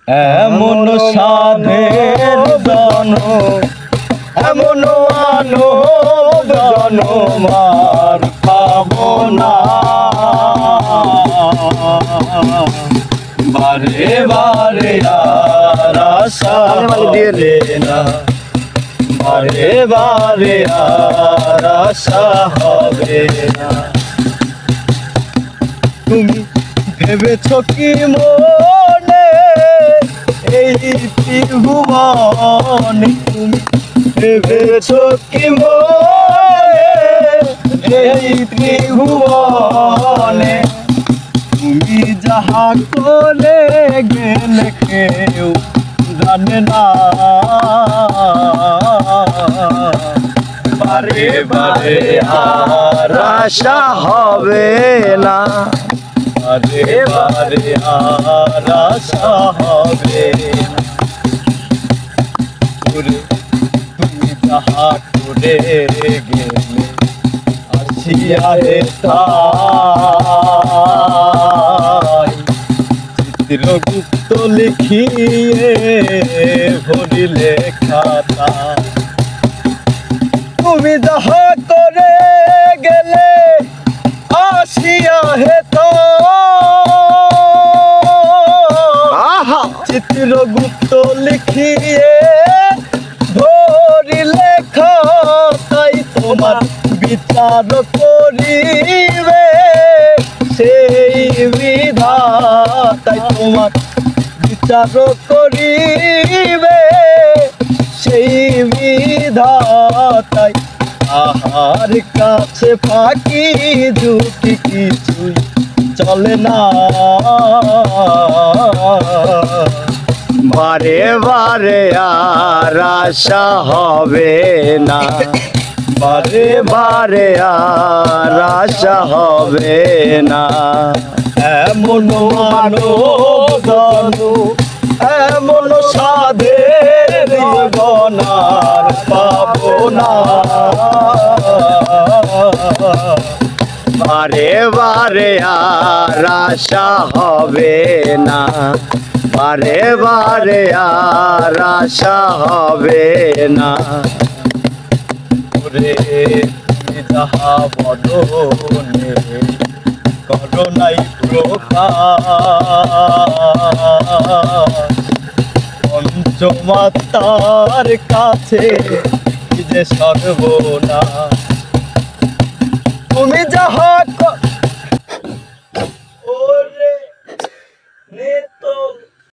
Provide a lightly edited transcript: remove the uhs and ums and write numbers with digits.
এমন সাধের জন এমন মানব জনমার পাবো না। বারে বারে আর আশা হবে না, বারে বারে আর আশা হবে না। তুমি ভেবেছ কি মনে এই ত্রিভুবনে, তুমি ভেবেছ কি মনে এই ত্রিভুবনে, তুমি যাহা করে গেলে কেউ জানে না। বারে বারে আর আশা হবে না, বারে বারে আর আশা হবে না। তুমি যাহা করে গেলে আসিয়া হেথায় চিত্রগুপ্ত লিখিয়ে ভরিলে খাতা। তুমি যাহা করে গেলে আসিয়া হেথায় চিত্রগুপ্ত লিখিয়ে ধরিলে খাতায়, তোমার বিচার করিবে সেই বিধাতাই, তোমার বিচার করিবে সেই বিধাতাই। আহার কাছে ফাঁকি ঝুঁকি কিছুই চলে না। বারে বারে আর আশা হবে না, বারে বারে আর আশা হবে না। এমন মানব এমন সাধের গনার পাবো না। বারে বারে আর আশা হবে না, বারে বারে আর আশা হবে না। ওরে যাহা বদনে করোনাই প্রকাশ, পঞ্চমাতার কাছে যে সর্বনাশ। তুমি যাহা